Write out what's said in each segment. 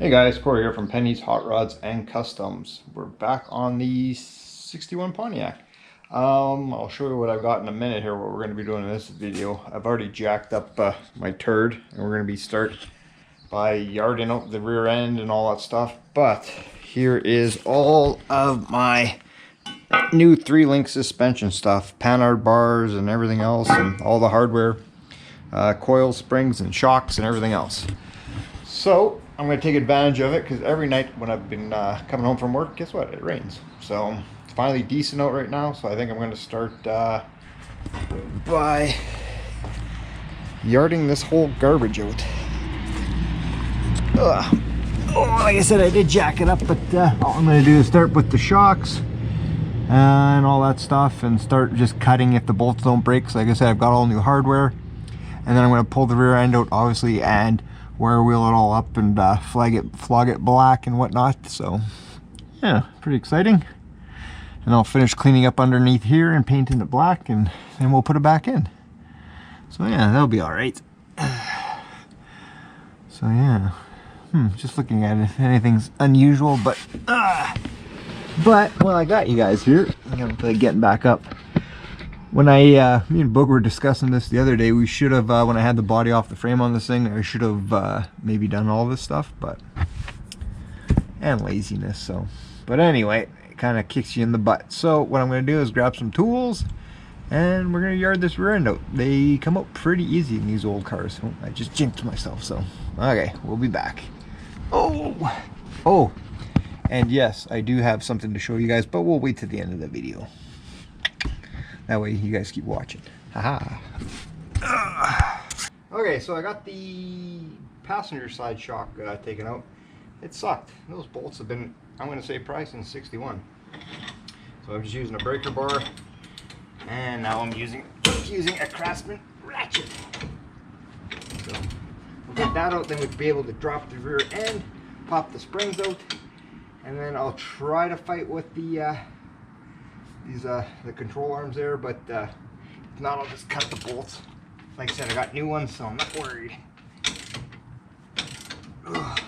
Hey guys, Cory here from Penny's Hot Rods and Customs. We're back on the 61 Pontiac. I'll show you what I've got in a minute here, what we're going to be doing in this video. I've already jacked up my turd, and we're going to be start by yarding out the rear end and all that stuff. But here is all of my new 3-link suspension stuff, Panhard bars and everything else, and all the hardware, coil springs and shocks and everything else. So I'm going to take advantage of it because every night when I've been coming home from work, guess what? It rains. So it's finally decent out right now. So I think I'm going to start by yarding this whole garbage out. Oh, like I said, I did jack it up, but all I'm going to do is start with the shocks and all that stuff and start just cutting if the bolts don't break. So like I said, I've got all new hardware. And then I'm going to pull the rear end out, obviously, and wire wheel it all up and flog it black and whatnot. So yeah, pretty exciting. And I'll finish cleaning up underneath here and painting it black, and then we'll put it back in. So yeah, that'll be all right. So yeah, just looking at it, if anything's unusual, but well, I got you guys here. I'm gonna play getting back up. When me and Boog were discussing this the other day, we should have, when I had the body off the frame on this thing, I should have maybe done all this stuff, and laziness, so. But anyway, it kind of kicks you in the butt. So what I'm going to do is grab some tools, and we're going to yard this rear end out. They come out pretty easy in these old cars. Oh, I just jinxed myself, so. Okay, we'll be back. Oh, and yes, I do have something to show you guys, but we'll wait to the end of the video. That way you guys keep watching. Haha. Okay, so I got the passenger side shock taken out. It sucked. Those bolts have been, I'm going to say, probably since '61. So I'm just using a breaker bar, and now I'm using a Craftsman ratchet. So we'll get that out, then we'll be able to drop the rear end, pop the springs out, and then I'll try to fight with the control arms there, but if not, I'll just cut the bolts. Like I said, I got new ones, so I'm not worried. Ugh.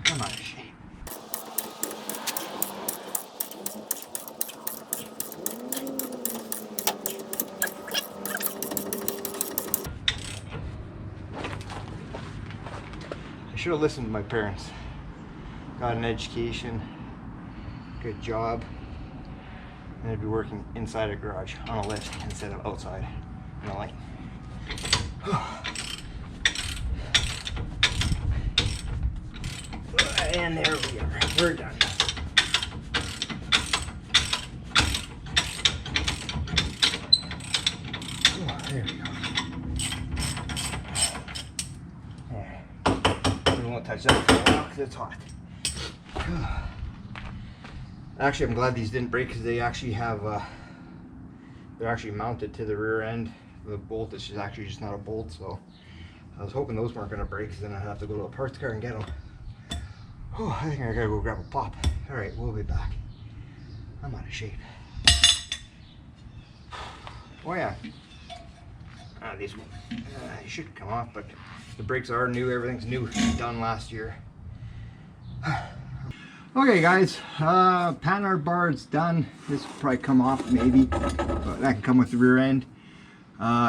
I'm out of shape. I should have listened to my parents. Got an education, good job. And I'd be working inside a garage on a lift instead of outside in the light. And there we are. We're done. Oh, there we go. There. We won't touch that for a while because it's hot. Actually, I'm glad these didn't break because they actually have, they're actually mounted to the rear end. The bolt is actually just not a bolt, so I was hoping those weren't going to break because then I'd have to go to a parts car and get them. Oh, I think I gotta go grab a pop. Alright, we'll be back. I'm out of shape. Oh yeah. These should come off, but the brakes are new, everything's new, done last year. Okay guys, Panhard bar is done. This will probably come off maybe, but that can come with the rear end.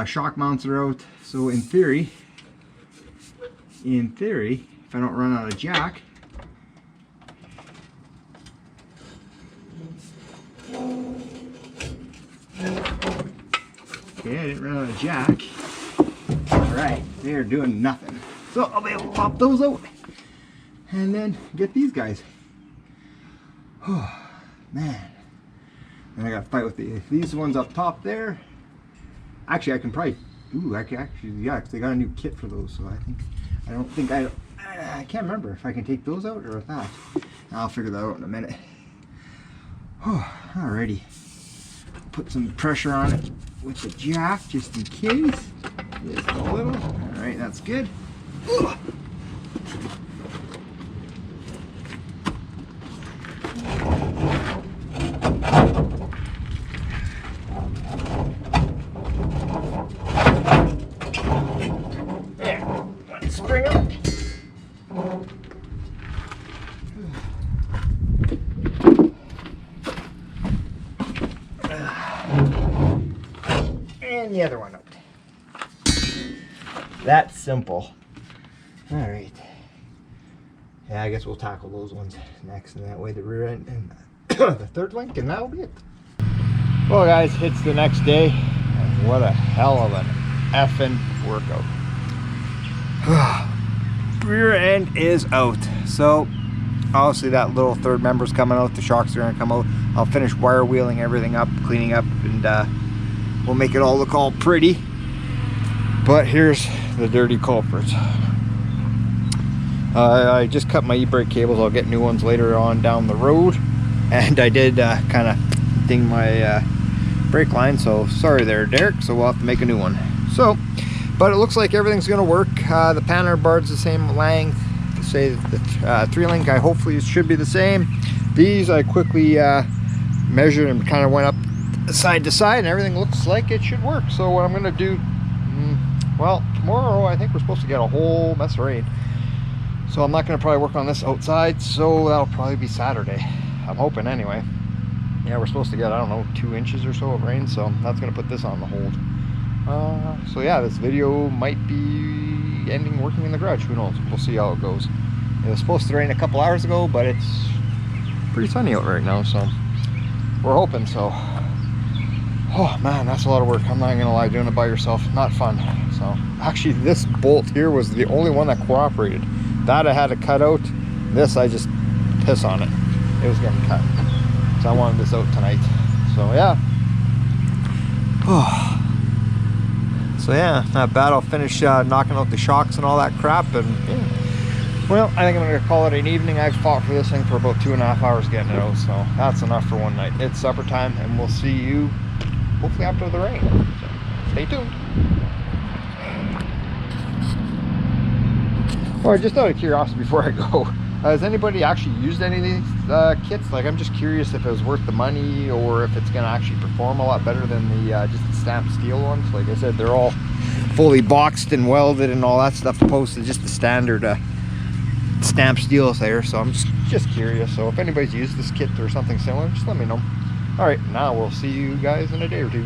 Shock mounts are out, so in theory, if I don't run out of jack, okay, I didn't run out of jack. Alright, they're doing nothing. So I'll be able to pop those out and then get these guys. Oh man, and I gotta fight with these ones up top there. Actually, I can probably, yeah, because they got a new kit for those, so I can't remember if I can take those out or if not. I'll figure that out in a minute. Oh, alrighty, put some pressure on it with the jack just in case. Just a little. Alright, that's good. Ugh. There, one spring up. and the other one out. That's simple. All right. Yeah, I guess we'll tackle those ones next, and that way the rear end and the third link, and that'll be it. Well, guys, it's the next day, and what a hell of an effing workout. Rear end is out, so obviously that little third member's coming out, the shocks are gonna come out. I'll finish wire wheeling everything up, cleaning up, and we'll make it all look all pretty. But here's the dirty culprit. I just cut my e-brake cables. I'll get new ones later on down the road, and I did kind of ding my brake line, so sorry there, Derek, so we'll have to make a new one. So, but it looks like everything's gonna work. The panel bar's the same length. Say the 3-link, I hopefully it should be the same. These I quickly measured and kind of went up side to side, and everything looks like it should work. So what I'm gonna do, well, tomorrow I think we're supposed to get a whole mess of rain, so I'm not gonna probably work on this outside, so that'll probably be Saturday, I'm hoping anyway. Yeah, we're supposed to get, I don't know, 2 inches or so of rain, so that's gonna put this on the hold. So yeah, this video might be ending working in the garage, who knows, we'll see how it goes. It was supposed to rain a couple hours ago, but it's pretty sunny out right now, so we're hoping so. Oh man, that's a lot of work, I'm not gonna lie, doing it by yourself, not fun. So actually this bolt here was the only one that cooperated. That I had to cut out, this I just piss on it, it was getting cut. So I wanted this out tonight, so yeah. So yeah, not bad. I'll finish knocking out the shocks and all that crap, and yeah. Well, I think I'm gonna call it an evening. I've fought for this thing for about 2.5 hours getting it out, so that's enough for one night. It's supper time, and we'll see you hopefully after the rain. So stay tuned. Or just out of curiosity before I go, has anybody actually used any of these kits? Like, I'm just curious if it was worth the money, or if it's gonna actually perform a lot better than the just the stamped steel ones. Like I said, they're all fully boxed and welded and all that stuff, opposed to just the standard stamped steels there. So I'm just curious. So if anybody's used this kit or something similar, just let me know. All right, now we'll see you guys in a day or two.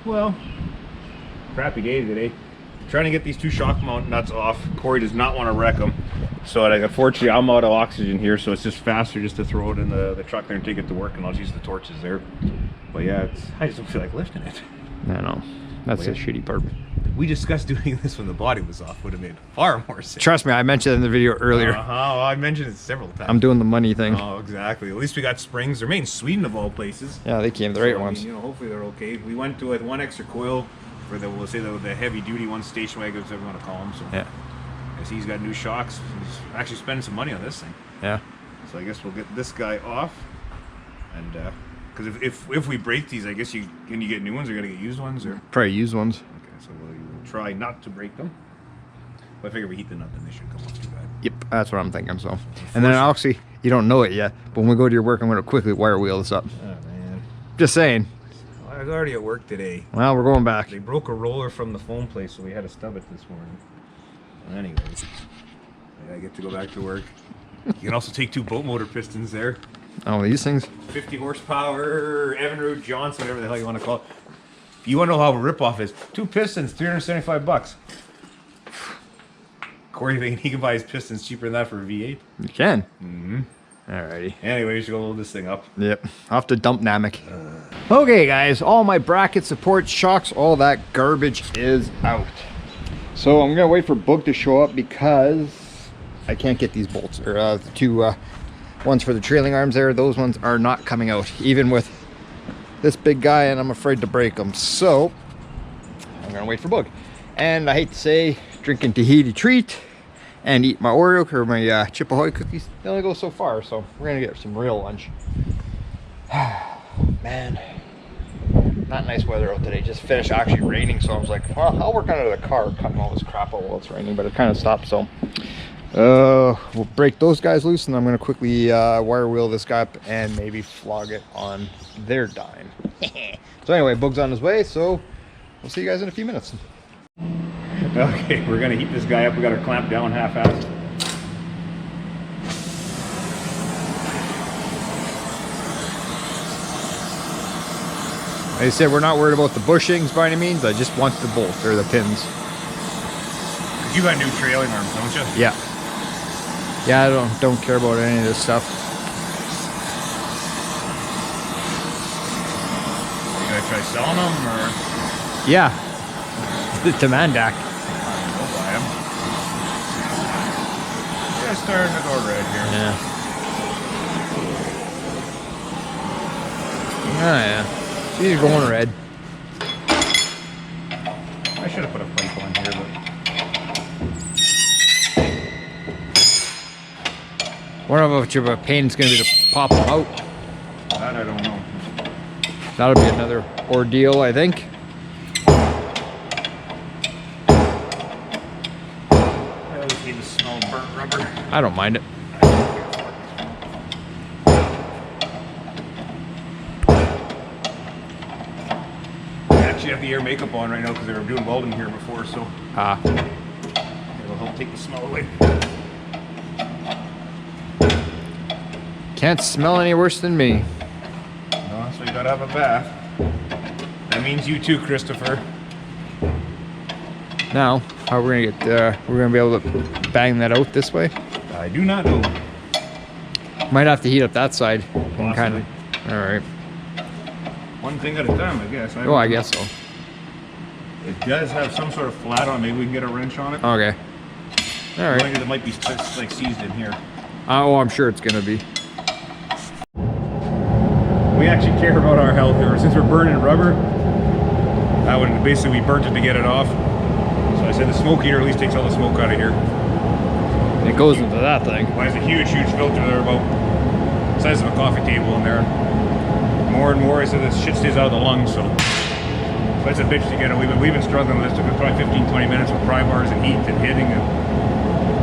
Well, crappy day today. Trying to get these 2 shock mount nuts off. Cory does not want to wreck them, so unfortunately I'm out of oxygen here, so it's just faster just to throw it in the truck there and take it to work, and I'll just use the torches there. But yeah, I just don't feel like lifting it. I know, that's the shitty part. We discussed doing this when the body was off. Would have made far more sense. Trust me, I mentioned it in the video earlier. Well, I mentioned it several times. I'm doing the money thing. Oh, exactly. At least we got springs. They're made in Sweden of all places. Yeah, they came the right ones. I mean, you know, hopefully they're okay. We went to one extra coil for the, we'll say the heavy duty one, station wagons, whatever you want to call them. So yeah, I guess he's got new shocks. He's actually spending some money on this thing. Yeah. So I guess we'll get this guy off, and because if we break these, I guess can you get new ones, or you gotta get used ones, or probably used ones. Okay, so we'll try not to break them. But I figure if we heat the nut, then they should come off too bad. Yep, that's what I'm thinking. So, and then actually, you don't know it yet, but when we go to your work, I'm gonna quickly wire wheel this up. Oh man. Just saying. I was already at work today. Well, we're going back. They broke a roller from the foam place, so we had to stub it this morning. Anyways, I get to go back to work. You can also take 2 boat motor pistons there. Oh, these things. 50 horsepower, Evinrude, Johnson, whatever the hell you want to call it. You want to know how a ripoff is? 2 pistons, $375. Cory thinking he can buy his pistons cheaper than that for a V8. You can. Mm-hmm. Alrighty. Anyway, we should go load this thing up. Yep. I'll have to dump Namek. Okay, guys. All my bracket supports, shocks, all that garbage is out. So I'm gonna wait for Boog to show up because I can't get these bolts, or the 2 ones for the trailing arms there. Those ones are not coming out, even with this big guy, and I'm afraid to break them. So I'm gonna wait for Boog. And I hate to say, drinking Tahiti treat and eat my Oreo or my Chip Ahoy cookies, they only go so far, so we're gonna get some real lunch. Man, not nice weather out today. Just finished actually raining, so I was like, well, I'll work under the car cutting all this crap out while it's raining, but it kind of stopped. So we'll break those guys loose, and I'm gonna quickly wire wheel this guy up and maybe flog it on their dime. So anyway, Boog's on his way, so we'll see you guys in a few minutes. Okay, we're gonna heat this guy up. We got our clamp down half-assed. I said we're not worried about the bushings by any means. I just want the bolt or the pins. You got new trailing arms, don't you? Yeah. Yeah, I don't care about any of this stuff. You gonna try selling them or? Yeah. To Mandak. We'll buy them. Yeah, starting to go red here. Yeah. Oh yeah. She's going red. I should have put a pipe on here, but. One of which of a pain's gonna be to pop them out. That I don't know. That'll be another ordeal, I think. I always hate the smell of burnt rubber. I don't mind it. I actually have the air makeup on right now because they were doing welding here before, so it'll help take the smell away. Can't smell any worse than me. No, so you gotta have a bath. That means you too, Christopher. Now, how we're gonna get? We're gonna be able to bang that out this way. I do not know. Might have to heat up that side. Possibly. Kind of. All right. One thing at a time, I guess. Oh, I guess so. It does have some sort of flat on. Maybe we can get a wrench on it. Okay. All right. That might be like seized in here. Oh, I'm sure it's gonna be. We actually care about our health here. Since we're burning rubber, that would basically we burnt it to get it off. So I said the smoke heater at least takes all the smoke out of here. It goes into that thing. Well, there's a huge filter there, about the size of a coffee table in there. More and more, I said this shit stays out of the lungs, so it's a bitch to get it. We've been struggling with this. Took probably 15-20 minutes with pry bars and heat and hitting,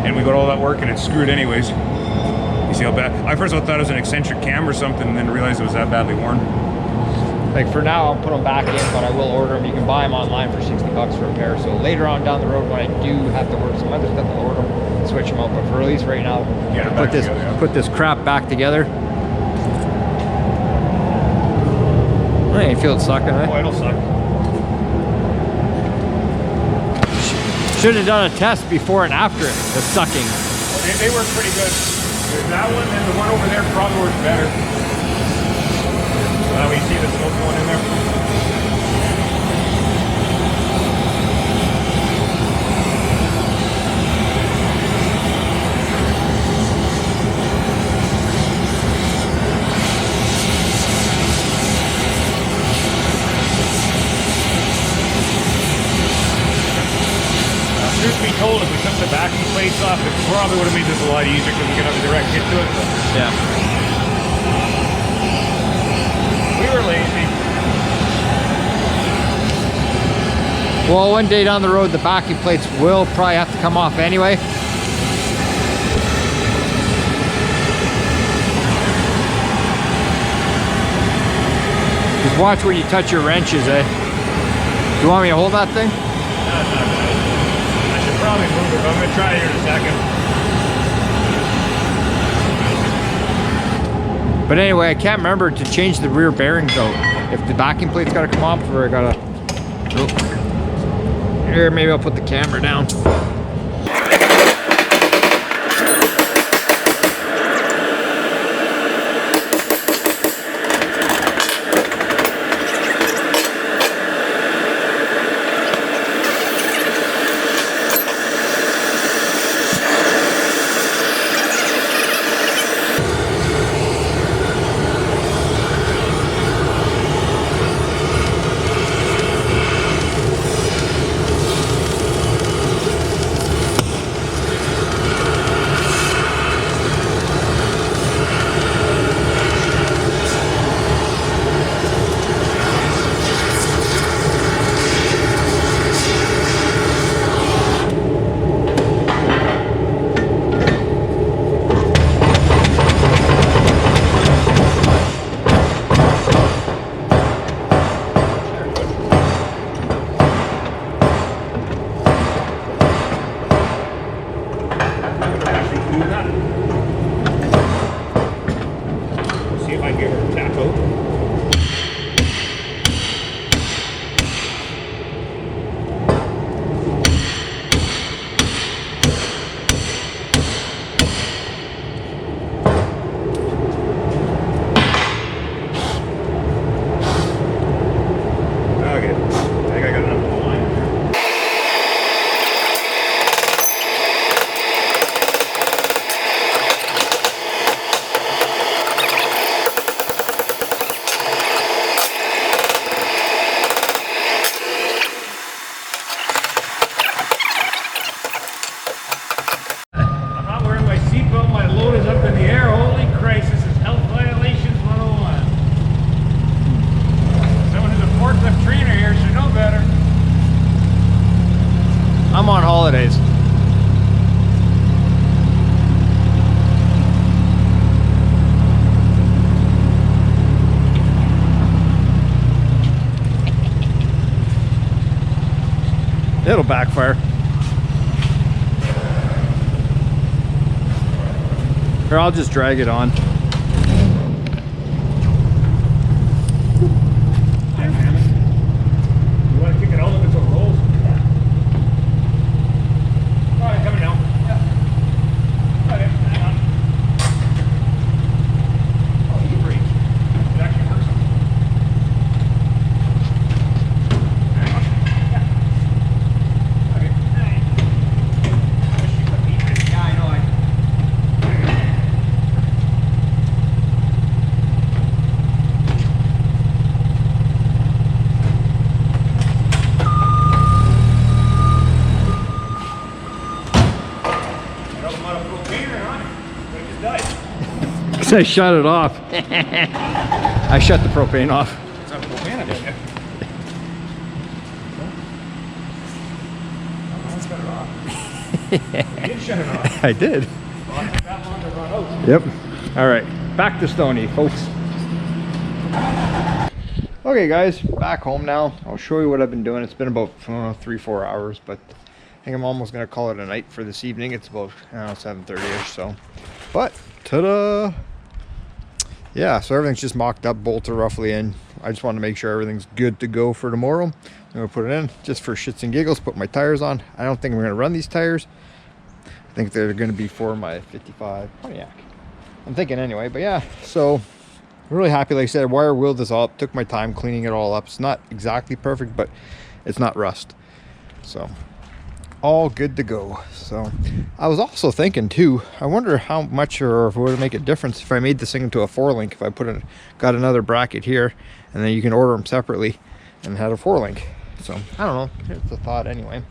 and we got all that work, and it's screwed anyways. You see how bad? I first thought it was an eccentric cam or something, and then realized it was that badly worn. Like for now, I'll put them back in, but I will order them. You can buy them online for 60 bucks for a pair. So later on down the road, when I do have to order some other stuff, I'll order them, switch them out. But for at least right now, put this crap back together. I ain't feel it sucking, eh? Oh, it'll suck. Should have done a test before and after it, the sucking. They work pretty good. There's that one, and the one over there probably works better. We see the smoke going in there. Truth be told, if we took the backing plates off, it probably would have made this a lot easier because we could have a direct hit to it. But yeah. We were lazy. Well, one day down the road, the backing plates will probably have to come off anyway. Just watch when you touch your wrenches, eh? You want me to hold that thing? That's not bad. I should probably move it, but I'm going to try it here in a second. But anyway, I can't remember to change the rear bearings out. If the backing plate's got to come off, or I got to... Oh. Here, maybe I'll put the camera down. It'll backfire. Or I'll just drag it on. You want to kick it out until it rolls? Yeah. All right, coming down. Yeah. Okay, hang on. Oh, you brake. It actually works. Hang on. Yeah. Okay. I wish you could beat it. Yeah, I know. I shut it off. I shut the propane off. It's not propane, didn't you? You did shut it off. I did. Well, it took that long to run out. Yep. All right, back to Stony, folks. Okay, guys, back home now. I'll show you what I've been doing. It's been about 3-4 hours, but I think I'm almost gonna call it a night for this evening. It's about 7:30ish. So, but ta-da! Yeah, so everything's just mocked up, bolts are roughly in. I just want to make sure everything's good to go for tomorrow. I'm gonna put it in just for shits and giggles. Put my tires on. I don't think I'm gonna run these tires. I think they're gonna be for my 55 Pontiac. I'm thinking anyway, but yeah, so I'm really happy. Like I said, I wire wheeled this all up, took my time cleaning it all up. It's not exactly perfect, but it's not rust. So all good to go. So I was also thinking too, I wonder how much or if it would make a difference if I made this thing into a 4-link, if I got another bracket here, and then you can order them separately and had a 4-link. So I don't know, it's a thought anyway.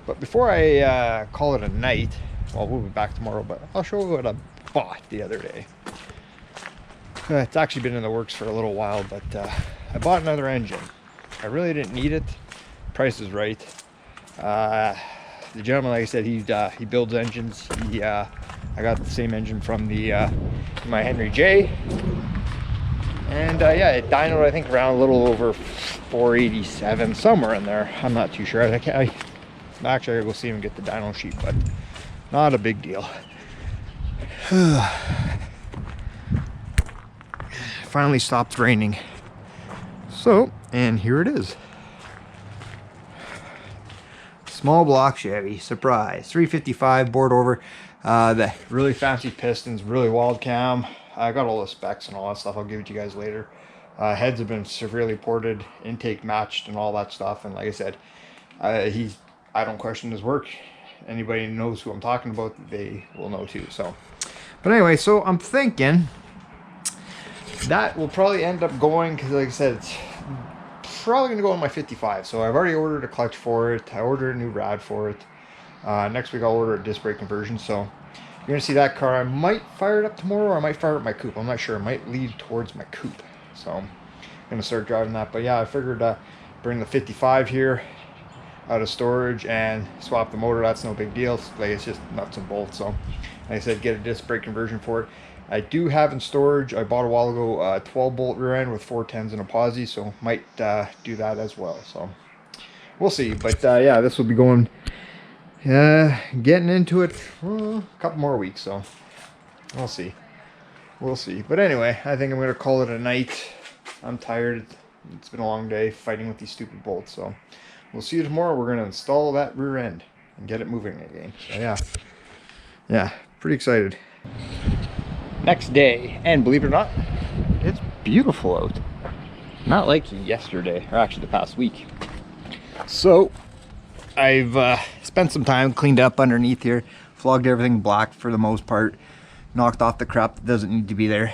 But before I call it a night, well, we'll be back tomorrow, but I'll show you what I bought the other day. It's actually been in the works for a little while, but I bought another engine. I really didn't need it. Price is right. The gentleman, like I said, he builds engines. I got the same engine from my Henry J. And yeah, it dynoed, I think, around a little over 487, somewhere in there. I'm not too sure. Actually, I gotta go see him and get the dyno sheet, but not a big deal. Finally stopped raining. So, and here it is. Small block Chevy, surprise. 355 board over. The really fancy pistons, really wild cam. I got all the specs and all that stuff. I'll give it to you guys later. Heads have been severely ported, intake matched, and all that stuff. And like I said, I don't question his work. Anybody who knows who I'm talking about, they will know too. So, but anyway, so I'm thinking that will probably end up going, because like I said, it's probably going to go on my 55. So I've already ordered a clutch for it. I ordered a new rad for it. Next week I'll order a disc brake conversion. So you're going to see that car. I might fire it up tomorrow, or I might fire up my coupe. I'm not sure. I might lead towards my coupe. So I'm going to start driving that. But yeah, I figured bring the 55 here out of storage and swap the motor. That's no big deal. Like, it's just nuts and bolts. So like I said, get a disc brake conversion for it. I do have in storage, I bought a while ago, a 12 bolt rear end with 410s and a posi, so might do that as well. So we'll see. But yeah, this will be going, getting into it for a couple more weeks. So we'll see. We'll see. But anyway, I think I'm going to call it a night. I'm tired. It's been a long day fighting with these stupid bolts. So we'll see you tomorrow. We're going to install that rear end and get it moving again. So yeah, pretty excited. Next day, and believe it or not, it's beautiful out. Not like yesterday, or actually the past week. So I've spent some time, cleaned up underneath here, flogged everything black for the most part, knocked off the crap that doesn't need to be there.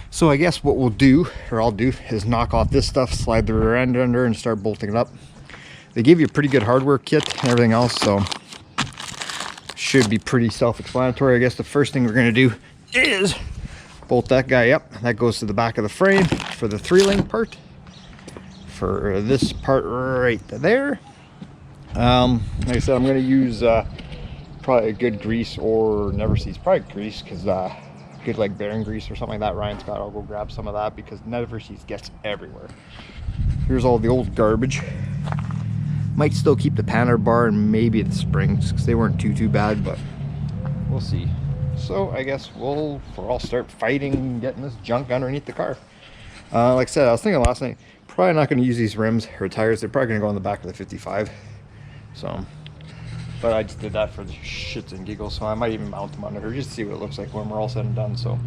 So I guess what we'll do, or I'll do, is knock off this stuff, slide the rear end under, and start bolting it up. They give you a pretty good hardware kit and everything else, so should be pretty self-explanatory. I guess the first thing we're going to do is bolt that guy up. That goes to the back of the frame for the 3-link part. For this part right there. Like I said, I'm going to use probably a good grease or never sees. Probably grease, because good like bearing grease or something like that. Ryan's got. I'll go grab some of that because never sees gets everywhere. Here's all the old garbage. Might still keep the panhard bar and maybe the springs because they weren't too bad, but we'll see. So I guess I'll start fighting getting this junk underneath the car. Like I said, I was thinking last night, probably not going to use these rims or tires. They're probably going to go on the back of the 55. So, but I just did that for the shits and giggles. So I might even mount them under here just to see what it looks like when we're all said and done. So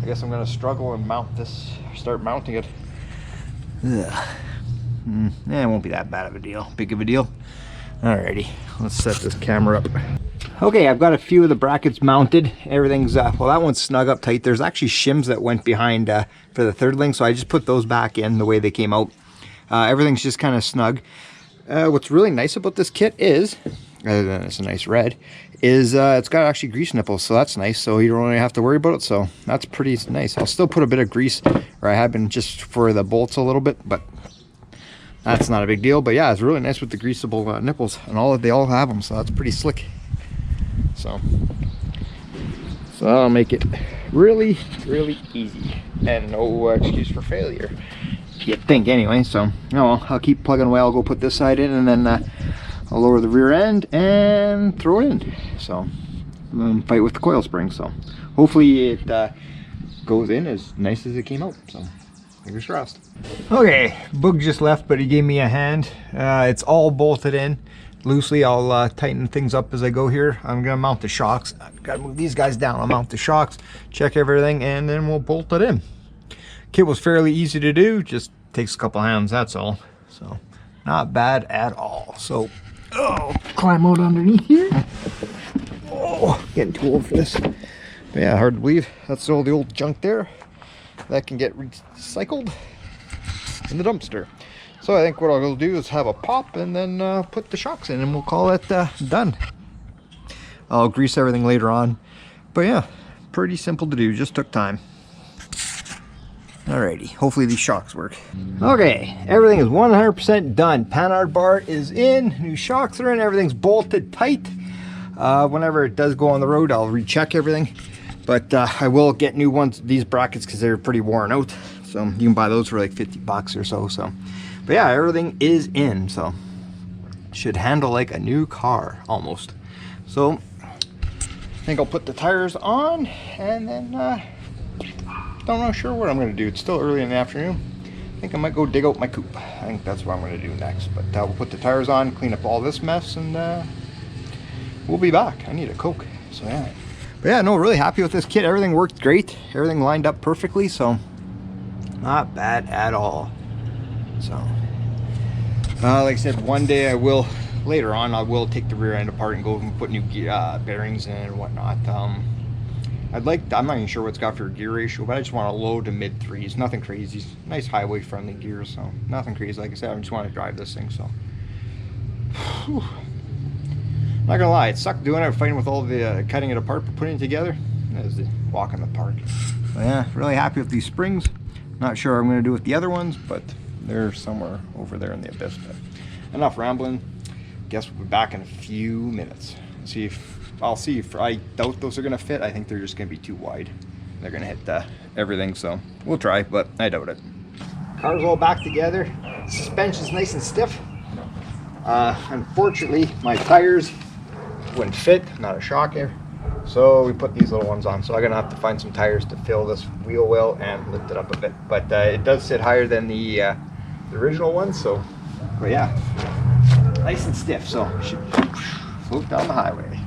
I guess I'm going to struggle and mount this, start mounting it. Ugh. It won't be that bad of a deal, big of a deal. Alrighty, let's set this camera up. Okay, I've got a few of the brackets mounted. Everything's, well, that one's snug up tight. There's actually shims that went behind for the third link, so I just put those back in the way they came out. Everything's just kind of snug. What's really nice about this kit is, other than it's a nice red, is it's got actually grease nipples, so that's nice. So you don't really have to worry about it, so that's pretty nice. I'll still put a bit of grease, or I have been just for the bolts a little bit, but that's not a big deal. But yeah, it's really nice with the greasable nipples, and they all have them, so that's pretty slick. So that'll make it really easy and no excuse for failure, you'd think, anyway. So I'll keep plugging away. I'll go put this side in, and then I'll lower the rear end and throw it in. So fight with the coil spring. So hopefully it goes in as nice as it came out. So fingers crossed. Okay, Boog just left, but he gave me a hand. It's all bolted in loosely. I'll tighten things up as I go here. I'm gonna mount the shocks. I've got to move these guys down. I'll mount the shocks, check everything, and then we'll bolt it in. Kit was fairly easy to do, just takes a couple hands, that's all. So not bad at all. So climb out underneath here. Getting too old for this, but yeah, hard to believe that's all the old junk there that can get recycled in the dumpster. So I think what I'll do is have a pop and then put the shocks in, and we'll call it done. I'll grease everything later on, but yeah, pretty simple to do, just took time. Alrighty, hopefully these shocks work. Okay, everything is 100% done. Panhard bar is in, new shocks are in, everything's bolted tight. Whenever it does go on the road, I'll recheck everything, but I will get new ones, these brackets, because they're pretty worn out. So you can buy those for like 50 bucks or so. But yeah, everything is in, so should handle like a new car almost. So I think I'll put the tires on, and then don't know sure what I'm going to do. It's still early in the afternoon. I think I might go dig out my coupe. I think that's what I'm going to do next. But we'll put the tires on, clean up all this mess, and we'll be back. I need a Coke, so yeah. But yeah, no, really happy with this kit. Everything worked great. Everything lined up perfectly, so not bad at all. So like I said, one day later on I will take the rear end apart and go and put new bearings in and whatnot. I'm not even sure what it's got for a gear ratio, but I just want a low to mid threes, nothing crazy. Nice highway friendly gears, so nothing crazy. Like I said, I just want to drive this thing. So whew. Not gonna lie, it sucked doing it, fighting with all the cutting it apart but putting it together. It was a walk in the park. But yeah, really happy with these springs. Not sure what I'm going to do with the other ones, but they're somewhere over there in the abyss. But enough rambling. Guess we'll be back in a few minutes. I'll see if I doubt those are going to fit. I think they're just going to be too wide. They're going to hit everything, so we'll try, but I doubt it. Car's all back together. Suspension's nice and stiff. Unfortunately, my tires wouldn't fit. Not a shocker. So we put these little ones on. So I'm gonna have to find some tires to fill this wheel well and lift it up a bit. But it does sit higher than the original one. So, but yeah, nice and stiff. So it should float down the highway.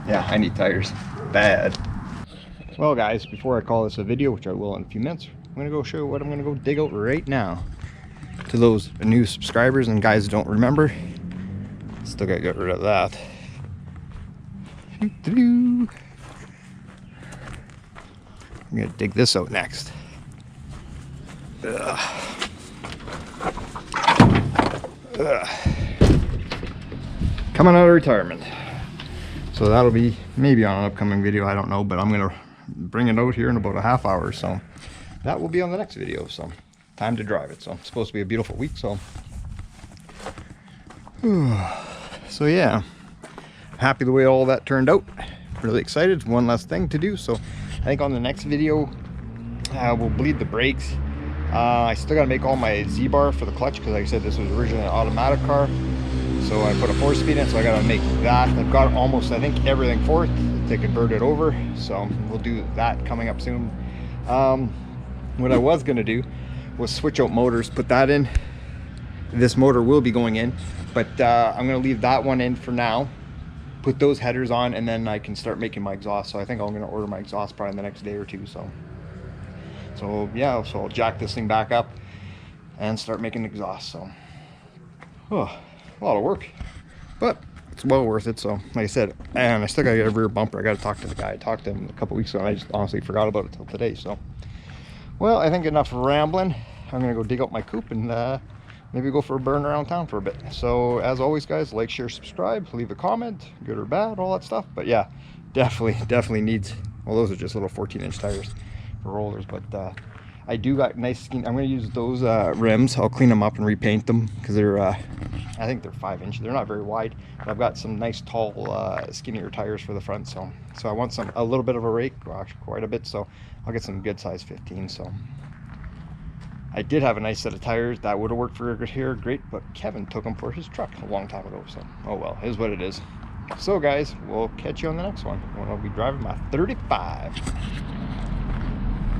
Yeah, I need tires bad. Well, guys, before I call this a video, which I will in a few minutes, I'm gonna go show you what I'm gonna go dig out right now. To those new subscribers and guys who don't remember, still gotta get rid of that. I'm gonna dig this out next. Coming out of retirement, so that'll be maybe on an upcoming video, I don't know, but I'm gonna bring it out here in about a half hour, so that will be on the next video. So time to drive it. So it's supposed to be a beautiful week, so so yeah, happy the way all that turned out. Really excited. One last thing to do. So I think on the next video we'll bleed the brakes, I still got to make all my Z-bar for the clutch because, like I said, this was originally an automatic car. So I put a 4-speed in, so I got to make that. I've got almost, I think, everything for it to convert it over. So we'll do that coming up soon. What I was going to do was switch out motors, put that in. This motor will be going in, but I'm going to leave that one in for now. Put those headers on, and then I can start making my exhaust. So I think I'm going to order my exhaust probably in the next day or two. So yeah, so I'll jack this thing back up and start making exhaust. So a lot of work, but it's well worth it. So like I said, and I still gotta get a rear bumper. I gotta talk to the guy. I talked to him a couple weeks ago and I just honestly forgot about it till today. So well, I think enough rambling. I'm gonna go dig out my coupe and maybe go for a burn around town for a bit. So as always, guys, like, share, subscribe, leave a comment, good or bad, all that stuff. But yeah, definitely needs, well, those are just little 14-inch tires for rollers, but I do got nice skin. I'm going to use those rims. I'll clean them up and repaint them because they're I think they're 5-inch. They're not very wide, but I've got some nice tall skinnier tires for the front. So I want a little bit of a rake, well, actually quite a bit. So I'll get some good size 15. So I did have a nice set of tires that would have worked for here, great, but Kevin took them for his truck a long time ago. So oh well, it is what it is. So guys, we'll catch you on the next one when I'll be driving my 35.